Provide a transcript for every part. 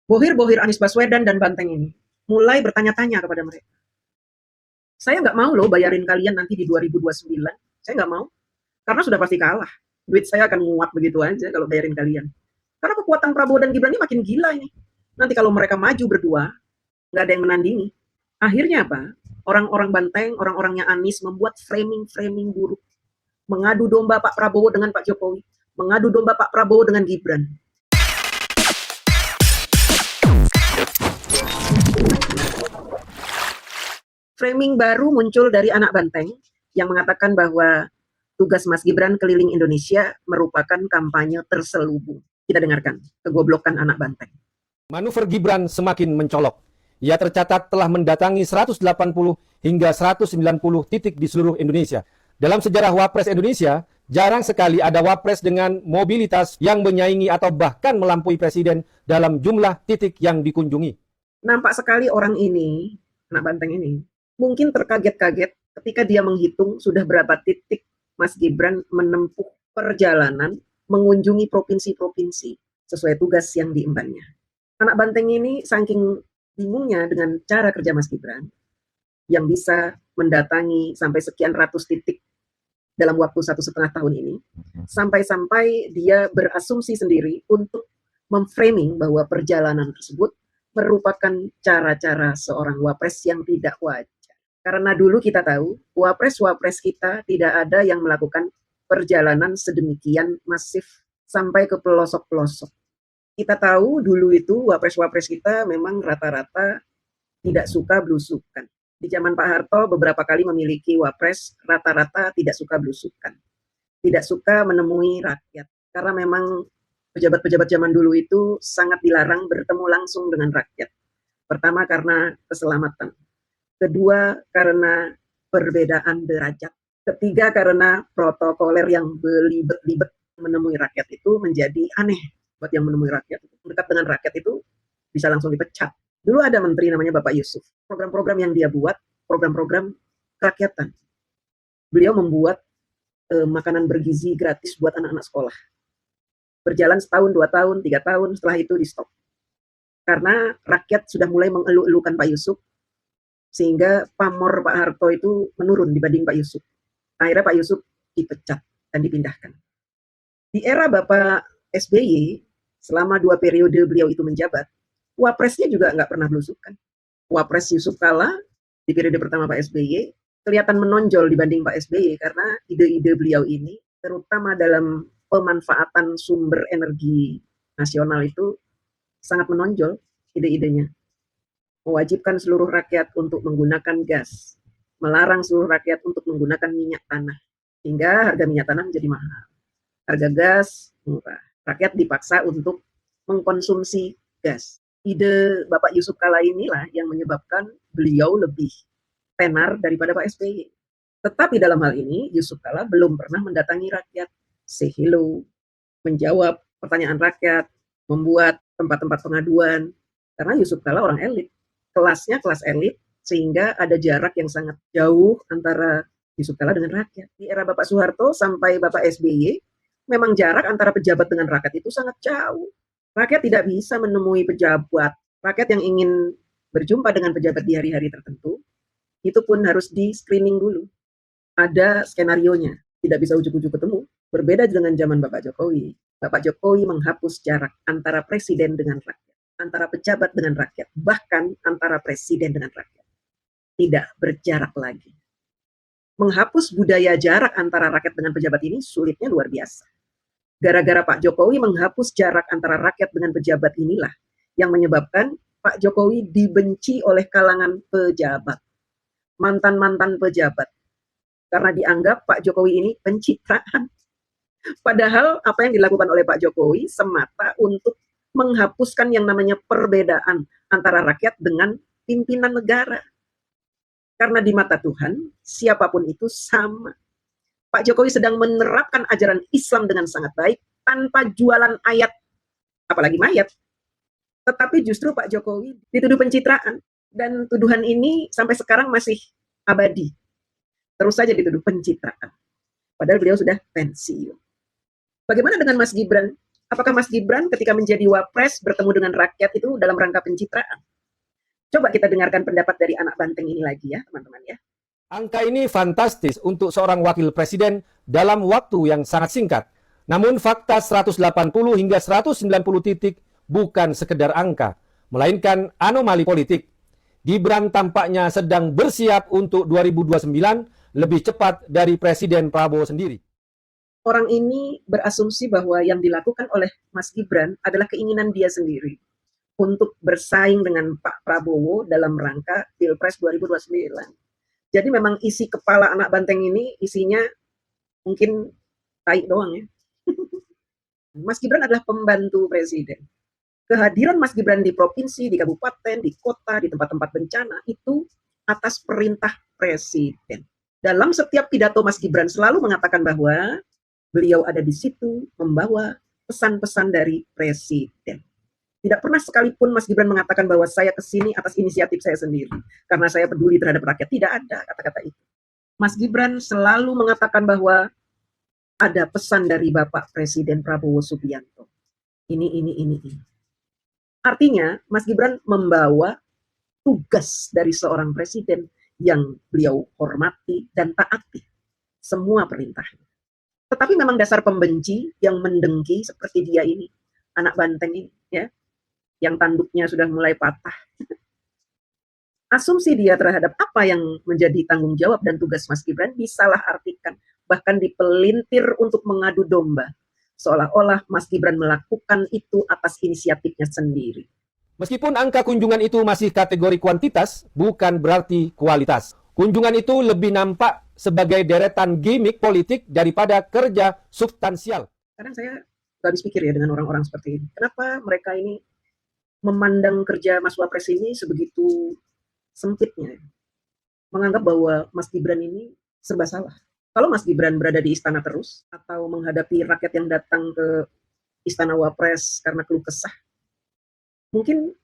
bohir-bohir Anies Baswedan dan Banteng ini mulai bertanya-tanya kepada mereka. Saya nggak mau loh bayarin kalian nanti di 2029. Saya nggak mau. Karena sudah pasti kalah. Duit saya akan nguap begitu aja kalau bayarin kalian. Karena kekuatan Prabowo dan Gibran ini makin gila ini. Nanti kalau mereka maju berdua, nggak ada yang menandingi. Akhirnya apa? Orang-orang Banteng, orang-orangnya Anies membuat framing-framing buruk. Mengadu domba Pak Prabowo dengan Pak Jokowi. Mengadu domba Pak Prabowo dengan Gibran. Framing baru muncul dari anak Banteng yang mengatakan bahwa tugas Mas Gibran keliling Indonesia merupakan kampanye terselubung. Kita dengarkan kegoblokan anak Banteng. Manuver Gibran semakin mencolok. Ia tercatat telah mendatangi 180 hingga 190 titik di seluruh Indonesia. Dalam sejarah Wapres Indonesia, jarang sekali ada Wapres dengan mobilitas yang menyaingi atau bahkan melampaui Presiden dalam jumlah titik yang dikunjungi. Nampak sekali orang ini, anak Banteng ini, mungkin terkaget-kaget ketika dia menghitung sudah berapa titik Mas Gibran menempuh perjalanan mengunjungi provinsi-provinsi sesuai tugas yang diembannya. Anak Banteng ini saking bingungnya dengan cara kerja Mas Gibran yang bisa mendatangi sampai sekian ratus titik dalam waktu 1,5 tahun ini, sampai-sampai dia berasumsi sendiri untuk memframing bahwa perjalanan tersebut merupakan cara-cara seorang wapres yang tidak wajar. Karena dulu kita tahu, wapres-wapres kita tidak ada yang melakukan perjalanan sedemikian masif sampai ke pelosok-pelosok. Kita tahu dulu itu wapres-wapres kita memang rata-rata tidak suka belusukan. Di zaman Pak Harto beberapa kali memiliki wapres rata-rata tidak suka belusukan. Tidak suka menemui rakyat. Karena memang pejabat-pejabat zaman dulu itu sangat dilarang bertemu langsung dengan rakyat. Pertama karena keselamatan. Kedua karena perbedaan derajat. Ketiga karena protokoler yang belibet-libet menemui rakyat itu menjadi aneh buat yang menemui rakyat. Dekat dengan rakyat itu bisa langsung dipecat. Dulu ada menteri namanya Bapak Yusuf. Program-program yang dia buat, program-program kerakyatan. Beliau membuat makanan bergizi gratis buat anak-anak sekolah. Berjalan setahun, 2 tahun, 3 tahun, setelah itu di stop. Karena rakyat sudah mulai mengeluh-elukan Pak Yusuf, sehingga pamor Pak Harto itu menurun dibanding Pak Yusuf. Akhirnya Pak Yusuf dipecat dan dipindahkan. Di era Bapak SBY, selama 2 periode beliau itu menjabat, wapresnya juga nggak pernah belusukan. Wapres Yusuf Kala di periode pertama Pak SBY kelihatan menonjol dibanding Pak SBY karena ide-ide beliau ini, terutama dalam pemanfaatan sumber energi nasional itu sangat menonjol ide-idenya. Mewajibkan seluruh rakyat untuk menggunakan gas, melarang seluruh rakyat untuk menggunakan minyak tanah, hingga harga minyak tanah menjadi mahal. Harga gas murah. Rakyat dipaksa untuk mengkonsumsi gas. Ide Bapak Yusuf Kala inilah yang menyebabkan beliau lebih tenar daripada Pak SBY. Tetapi dalam hal ini Yusuf Kala belum pernah mendatangi rakyat, say hello, menjawab pertanyaan rakyat, membuat tempat-tempat pengaduan. Karena Yusuf Kala orang elit, kelasnya kelas elit, sehingga ada jarak yang sangat jauh antara Yusuf Kala dengan rakyat. Di era Bapak Soeharto sampai Bapak SBY, memang jarak antara pejabat dengan rakyat itu sangat jauh. Rakyat tidak bisa menemui pejabat. Rakyat yang ingin berjumpa dengan pejabat di hari-hari tertentu, itu pun harus di screening dulu. Ada skenarionya, tidak bisa ujuk-ujuk ketemu. Berbeda dengan zaman Bapak Jokowi. Bapak Jokowi menghapus jarak antara presiden dengan rakyat, antara pejabat dengan rakyat, bahkan antara presiden dengan rakyat. Tidak berjarak lagi. Menghapus budaya jarak antara rakyat dengan pejabat ini sulitnya luar biasa. Gara-gara Pak Jokowi menghapus jarak antara rakyat dengan pejabat inilah yang menyebabkan Pak Jokowi dibenci oleh kalangan pejabat, mantan-mantan pejabat. Karena dianggap Pak Jokowi ini pencitraan. Padahal apa yang dilakukan oleh Pak Jokowi semata untuk menghapuskan yang namanya perbedaan antara rakyat dengan pimpinan negara. Karena di mata Tuhan, siapapun itu sama. Pak Jokowi sedang menerapkan ajaran Islam dengan sangat baik tanpa jualan ayat, apalagi mayat. Tetapi justru Pak Jokowi dituduh pencitraan dan tuduhan ini sampai sekarang masih abadi. Terus saja dituduh pencitraan. Padahal beliau sudah pensiun. Bagaimana dengan Mas Gibran? Apakah Mas Gibran ketika menjadi wapres bertemu dengan rakyat itu dalam rangka pencitraan? Coba kita dengarkan pendapat dari anak banteng ini lagi ya, teman-teman ya. Angka ini fantastis untuk seorang wakil presiden dalam waktu yang sangat singkat. Namun fakta 180 hingga 190 titik bukan sekedar angka, melainkan anomali politik. Gibran tampaknya sedang bersiap untuk 2029 lebih cepat dari Presiden Prabowo sendiri. Orang ini berasumsi bahwa yang dilakukan oleh Mas Gibran adalah keinginan dia sendiri untuk bersaing dengan Pak Prabowo dalam rangka Pilpres 2029. Jadi memang isi kepala anak banteng ini isinya mungkin tai doang ya. Mas Gibran adalah pembantu presiden. Kehadiran Mas Gibran di provinsi, di kabupaten, di kota, di tempat-tempat bencana itu atas perintah presiden. Dalam setiap pidato Mas Gibran selalu mengatakan bahwa beliau ada di situ membawa pesan-pesan dari presiden. Tidak pernah sekalipun Mas Gibran mengatakan bahwa saya kesini atas inisiatif saya sendiri karena saya peduli terhadap rakyat. Tidak ada kata-kata itu. Mas Gibran selalu mengatakan bahwa ada pesan dari Bapak Presiden Prabowo Subianto. Ini. Artinya, Mas Gibran membawa tugas dari seorang presiden yang beliau hormati dan taati semua perintahnya. Tetapi memang dasar pembenci yang mendengki seperti dia ini, anak banteng ini, ya, yang tanduknya sudah mulai patah. Asumsi dia terhadap apa yang menjadi tanggung jawab dan tugas Mas Gibran disalah artikan, bahkan dipelintir untuk mengadu domba. Seolah-olah Mas Gibran melakukan itu atas inisiatifnya sendiri. Meskipun angka kunjungan itu masih kategori kuantitas, bukan berarti kualitas. Kunjungan itu lebih nampak sebagai deretan gimmick politik daripada kerja substansial. Kadang saya gak habis pikir ya dengan orang-orang seperti ini. Kenapa mereka ini memandang kerja Mas Wapres ini sebegitu sempitnya. Menganggap bahwa Mas Gibran ini serba salah. Kalau Mas Gibran berada di istana terus, atau menghadapi rakyat yang datang ke istana Wapres karena keluh kesah, mungkin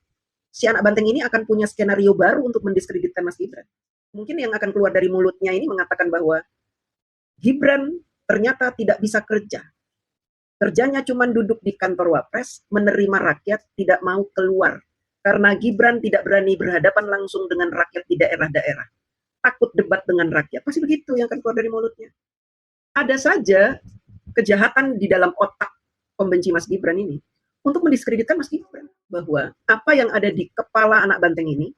si anak banteng ini akan punya skenario baru untuk mendiskreditkan Mas Gibran. Mungkin yang akan keluar dari mulutnya ini mengatakan bahwa Gibran ternyata tidak bisa kerja. Kerjanya cuma duduk di kantor Wapres, menerima rakyat, tidak mau keluar. Karena Gibran tidak berani berhadapan langsung dengan rakyat di daerah-daerah. Takut debat dengan rakyat. Pasti begitu yang akan keluar dari mulutnya. Ada saja kejahatan di dalam otak pembenci Mas Gibran ini untuk mendiskreditkan Mas Gibran. Bahwa apa yang ada di kepala anak banteng ini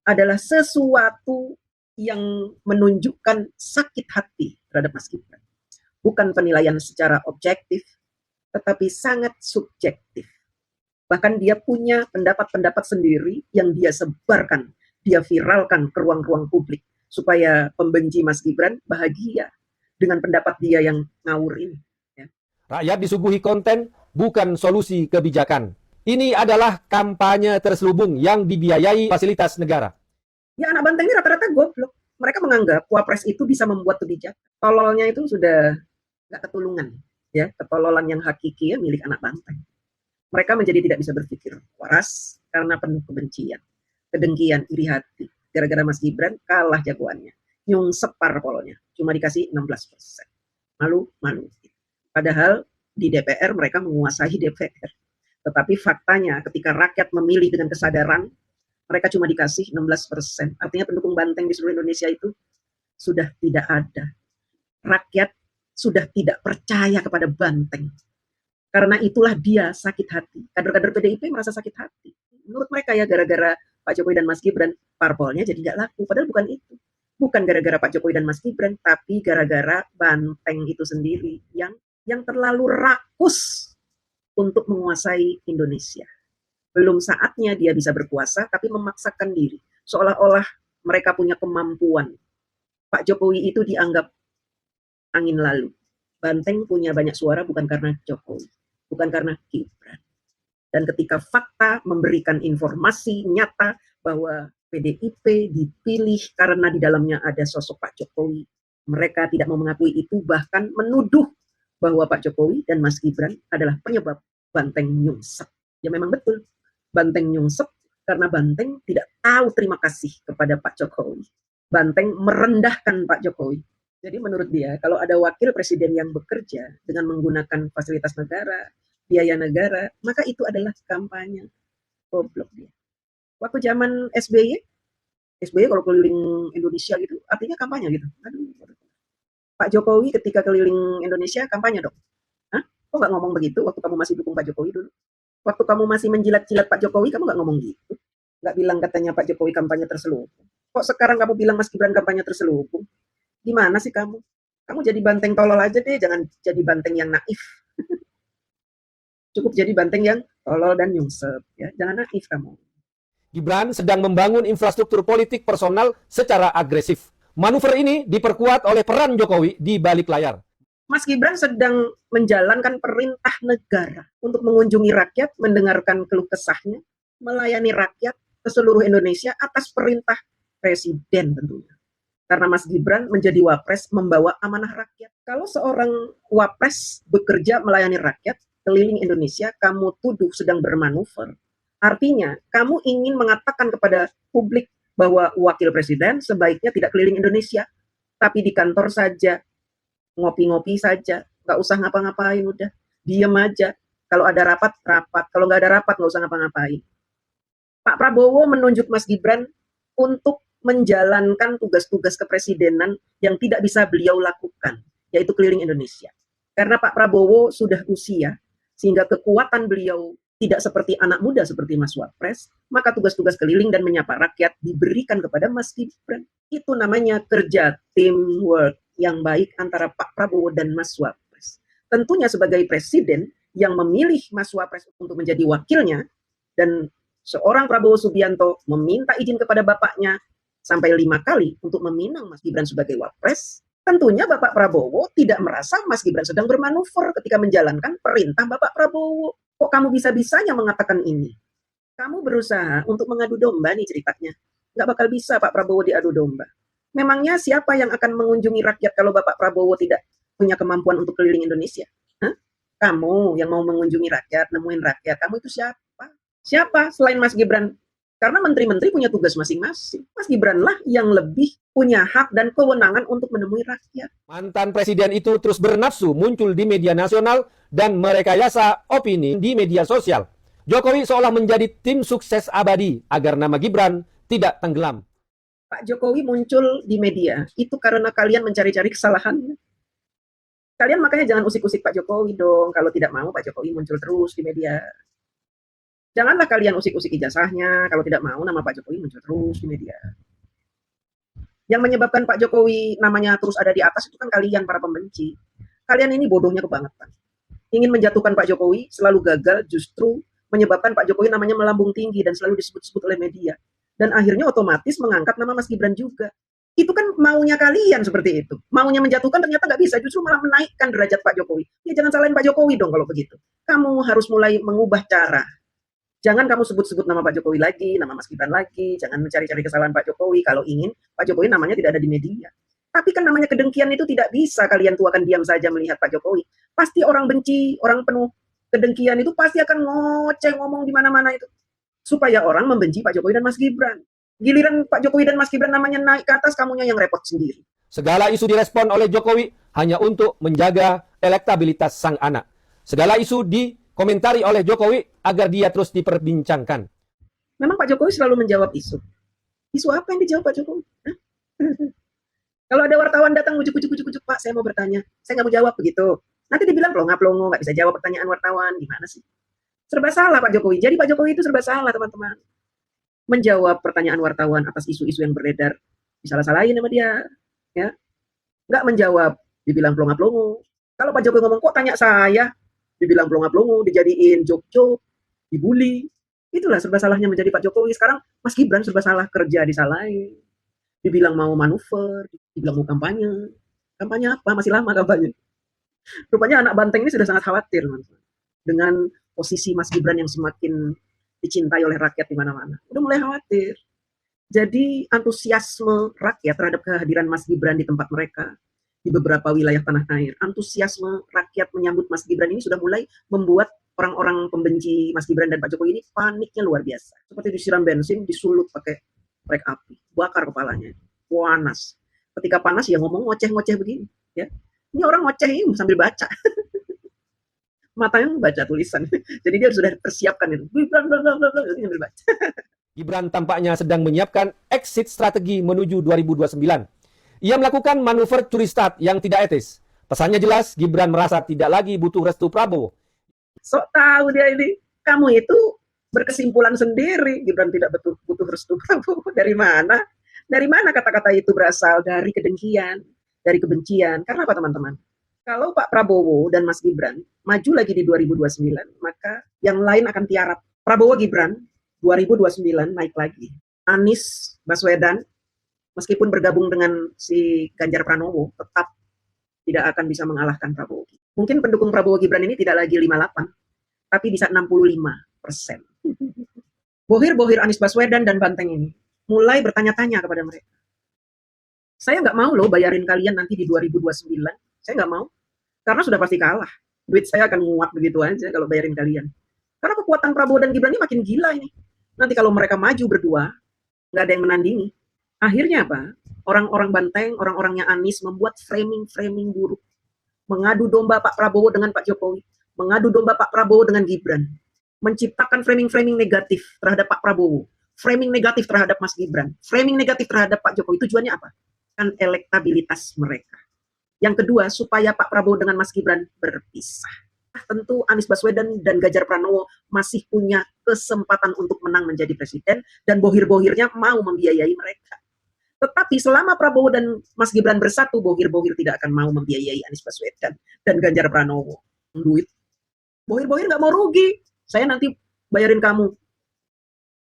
adalah sesuatu yang menunjukkan sakit hati terhadap Mas Gibran. Bukan penilaian secara objektif, tetapi sangat subjektif. Bahkan dia punya pendapat-pendapat sendiri yang dia sebarkan, dia viralkan ke ruang-ruang publik, supaya pembenci Mas Gibran bahagia dengan pendapat dia yang ngawur ini. Ya. Rakyat disuguhi konten, bukan solusi kebijakan. Ini adalah kampanye terselubung yang dibiayai fasilitas negara. Ya, anak banteng ini rata-rata goblok. Mereka menganggap Wapres itu bisa membuat kebijakan. Tololnya itu sudah nggak ketulungan. Ya, ketololan yang hakiki ya milik anak banteng. Mereka menjadi tidak bisa berpikir waras karena penuh kebencian, kedengkian, iri hati. Gara-gara Mas Gibran kalah jagoannya. Nyungsep parpolnya. Cuma dikasih 16%. Malu. Padahal di DPR mereka menguasai DPR. Tetapi faktanya ketika rakyat memilih dengan kesadaran, mereka cuma dikasih 16%. Artinya pendukung banteng di seluruh Indonesia itu sudah tidak ada. Rakyat sudah tidak percaya kepada banteng. Karena itulah dia sakit hati. Kader-kader PDIP merasa sakit hati. Menurut mereka ya gara-gara Pak Jokowi dan Mas Gibran, parpolnya jadi nggak laku. Padahal bukan itu. Bukan gara-gara Pak Jokowi dan Mas Gibran, tapi gara-gara banteng itu sendiri yang terlalu rakus untuk menguasai Indonesia. Belum saatnya dia bisa berkuasa, tapi memaksakan diri. Seolah-olah mereka punya kemampuan. Pak Jokowi itu dianggap angin lalu. Banteng punya banyak suara bukan karena Jokowi, bukan karena Gibran. Dan ketika fakta memberikan informasi nyata bahwa PDIP dipilih karena di dalamnya ada sosok Pak Jokowi, mereka tidak mau mengakui itu, bahkan menuduh bahwa Pak Jokowi dan Mas Gibran adalah penyebab banteng nyungsep. Ya memang betul, banteng nyungsep karena banteng tidak tahu terima kasih kepada Pak Jokowi. Banteng merendahkan Pak Jokowi. Jadi menurut dia, kalau ada wakil presiden yang bekerja dengan menggunakan fasilitas negara, biaya negara, maka itu adalah kampanye. Goblok dia. Waktu zaman SBY kalau keliling Indonesia gitu, artinya kampanye gitu. Aduh. Pak Jokowi ketika keliling Indonesia kampanye dong. Hah? Kok nggak ngomong begitu waktu kamu masih dukung Pak Jokowi dulu? Waktu kamu masih menjilat-jilat Pak Jokowi, kamu nggak ngomong gitu. Nggak bilang katanya Pak Jokowi kampanye terselubung. Kok sekarang kamu bilang Mas Gibran kampanye terselubung? Gimana sih kamu? Kamu jadi banteng tolol aja deh, jangan jadi banteng yang naif. Cukup jadi banteng yang tolol dan nyungsep. Ya. Jangan naif kamu. Gibran sedang membangun infrastruktur politik personal secara agresif. Manuver ini diperkuat oleh peran Jokowi di balik layar. Mas Gibran sedang menjalankan perintah negara untuk mengunjungi rakyat, mendengarkan keluh kesahnya, melayani rakyat ke seluruh Indonesia atas perintah presiden tentunya. Karena Mas Gibran menjadi wapres membawa amanah rakyat. Kalau seorang wapres bekerja melayani rakyat keliling Indonesia, kamu tuduh sedang bermanuver. Artinya, kamu ingin mengatakan kepada publik bahwa wakil presiden sebaiknya tidak keliling Indonesia, tapi di kantor saja, ngopi-ngopi saja, nggak usah ngapa-ngapain, udah diem aja. Kalau ada rapat, rapat. Kalau nggak ada rapat, nggak usah ngapa-ngapain. Pak Prabowo menunjuk Mas Gibran untuk menjalankan tugas-tugas kepresidenan yang tidak bisa beliau lakukan, yaitu keliling Indonesia. Karena Pak Prabowo sudah usia, sehingga kekuatan beliau tidak seperti anak muda seperti Mas Wapres, maka tugas-tugas keliling dan menyapa rakyat diberikan kepada Mas Gibran. Itu namanya kerja teamwork yang baik antara Pak Prabowo dan Mas Wapres. Tentunya sebagai presiden yang memilih Mas Wapres untuk menjadi wakilnya, dan seorang Prabowo Subianto meminta izin kepada bapaknya sampai 5 kali untuk meminang Mas Gibran sebagai wapres, tentunya Bapak Prabowo tidak merasa Mas Gibran sedang bermanuver ketika menjalankan perintah Bapak Prabowo. Kok kamu bisa-bisanya mengatakan ini? Kamu berusaha untuk mengadu domba nih ceritanya. Nggak bakal bisa Pak Prabowo diadu domba. Memangnya siapa yang akan mengunjungi rakyat kalau Bapak Prabowo tidak punya kemampuan untuk keliling Indonesia? Hah? Kamu yang mau mengunjungi rakyat, nemuin rakyat, kamu itu siapa? Siapa selain Mas Gibran? Karena menteri-menteri punya tugas masing-masing. Mas Gibran lah yang lebih punya hak dan kewenangan untuk menemui rakyat. Mantan presiden itu terus bernafsu muncul di media nasional dan merekayasa opini di media sosial. Jokowi seolah menjadi tim sukses abadi agar nama Gibran tidak tenggelam. Pak Jokowi muncul di media, itu karena kalian mencari-cari kesalahannya. Kalian makanya jangan usik-usik Pak Jokowi dong, kalau tidak mau Pak Jokowi muncul terus di media. Janganlah kalian usik-usik ijazahnya, kalau tidak mau nama Pak Jokowi muncul terus di media. Yang menyebabkan Pak Jokowi namanya terus ada di atas itu kan kalian para pembenci. Kalian ini bodohnya kebangetan. Ingin menjatuhkan Pak Jokowi, selalu gagal, justru menyebabkan Pak Jokowi namanya melambung tinggi dan selalu disebut-sebut oleh media. Dan akhirnya otomatis mengangkat nama Mas Gibran juga. Itu kan maunya kalian seperti itu. Maunya menjatuhkan ternyata nggak bisa, justru malah menaikkan derajat Pak Jokowi. Ya jangan salahin Pak Jokowi dong kalau begitu. Kamu harus mulai mengubah cara. Jangan kamu sebut-sebut nama Pak Jokowi lagi, nama Mas Gibran lagi. Jangan mencari-cari kesalahan Pak Jokowi. Kalau ingin, Pak Jokowi namanya tidak ada di media. Tapi kan namanya kedengkian itu tidak bisa kalian tuakan diam saja melihat Pak Jokowi. Pasti orang benci, orang penuh kedengkian itu pasti akan ngoceh ngomong di mana-mana itu. Supaya orang membenci Pak Jokowi dan Mas Gibran. Giliran Pak Jokowi dan Mas Gibran namanya naik ke atas, kamunya yang repot sendiri. Segala isu direspon oleh Jokowi hanya untuk menjaga elektabilitas sang anak. Segala isu dikomentari oleh Jokowi agar dia terus diperbincangkan. Memang Pak Jokowi selalu menjawab isu. Isu apa yang dijawab Pak Jokowi? Kalau ada wartawan datang ujuk-ujuk, Pak, saya mau bertanya. Saya nggak mau jawab begitu. Nanti dibilang pelongo-pelongo, nggak bisa jawab pertanyaan wartawan. Gimana sih? Serba salah Pak Jokowi. Jadi Pak Jokowi itu serba salah, teman-teman. Menjawab pertanyaan wartawan atas isu-isu yang beredar. Disalah-salahin sama dia. Ya. Nggak menjawab, dibilang pelongo-pelongo. Kalau Pak Jokowi ngomong, kok tanya saya? Dibilang pelongo-pelongo, dijadiin joke-joke, dibully. Itulah serba salahnya menjadi Pak Jokowi. Sekarang Mas Gibran serba salah, kerja disalahin. Dibilang mau manuver, dibilang mau kampanye. Kampanye apa? Masih lama kampanye. Rupanya anak banteng ini sudah sangat khawatir dengan posisi Mas Gibran yang semakin dicintai oleh rakyat di mana-mana. Udah mulai khawatir. Jadi antusiasme rakyat terhadap kehadiran Mas Gibran di tempat mereka, di beberapa wilayah tanah air, antusiasme rakyat menyambut Mas Gibran ini sudah mulai membuat orang-orang pembenci Mas Gibran dan Pak Jokowi ini paniknya luar biasa. Seperti disiram bensin, disulut pakai korek api, bakar kepalanya, panas. Ketika panas ya ngomong ngoceh-ngoceh begini. Ya. Ini orang ngoceh ini sambil baca. matanya baca tulisan. Jadi dia sudah persiapkan itu. Gibran, bla bla bla bla, jadi sambil baca. Gibran tampaknya sedang menyiapkan exit strategi menuju 2029. Ia melakukan manuver curi start yang tidak etis. Pesannya jelas, Gibran merasa tidak lagi butuh restu Prabowo. Sok tahu dia ini. Kamu itu berkesimpulan sendiri. Gibran tidak butuh restu Prabowo. Dari mana? Dari mana kata-kata itu berasal? Dari kedengkian, dari kebencian. Karena apa teman-teman? Kalau Pak Prabowo dan Mas Gibran maju lagi di 2029, maka yang lain akan tiarap. Prabowo Gibran 2029 naik lagi. Anies Baswedan meskipun bergabung dengan si Ganjar Pranowo tetap tidak akan bisa mengalahkan Prabowo. Mungkin pendukung Prabowo Gibran ini tidak lagi 58, tapi bisa 65%. Bohir-bohir Anies Baswedan dan Banteng ini mulai bertanya-tanya kepada mereka. Saya nggak mau loh bayarin kalian nanti di 2029. Saya nggak mau. Karena sudah pasti kalah. Duit saya akan nguap begitu aja kalau bayarin kalian. Karena kekuatan Prabowo dan Gibran ini makin gila ini. Nanti kalau mereka maju berdua, nggak ada yang menandingi. Akhirnya apa? Orang-orang Banteng, orang-orangnya Anies membuat framing-framing buruk. Mengadu domba Pak Prabowo dengan Pak Jokowi. Mengadu domba Pak Prabowo dengan Gibran. Menciptakan framing-framing negatif terhadap Pak Prabowo. Framing negatif terhadap Mas Gibran. Framing negatif terhadap Pak Jokowi. Tujuannya apa? Kan elektabilitas mereka. Yang kedua, supaya Pak Prabowo dengan Mas Gibran berpisah. Tentu Anies Baswedan dan Ganjar Pranowo masih punya kesempatan untuk menang menjadi presiden, dan bohir-bohirnya mau membiayai mereka. Tetapi selama Prabowo dan Mas Gibran bersatu, bohir-bohir tidak akan mau membiayai Anies Baswedan dan Ganjar Pranowo. Duit. Bohir-bohir nggak mau rugi. Saya nanti bayarin kamu.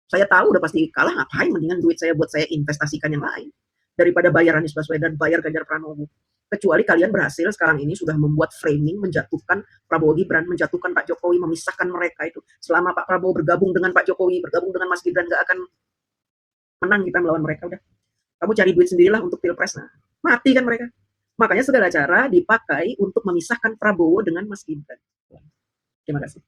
Saya tahu udah pasti kalah, ngapain, mendingan duit saya buat saya investasikan yang lain. Daripada bayar Anies Baswedan, bayar Ganjar Pranowo. Kecuali kalian berhasil sekarang ini sudah membuat framing, menjatuhkan Prabowo Gibran, menjatuhkan Pak Jokowi, memisahkan mereka itu. Selama Pak Prabowo bergabung dengan Pak Jokowi, bergabung dengan Mas Gibran, gak akan menang kita melawan mereka. Udah, kamu cari duit sendirilah untuk pilpres. Nah, mati kan mereka. Makanya segala cara dipakai untuk memisahkan Prabowo dengan Mas Gibran. Terima kasih.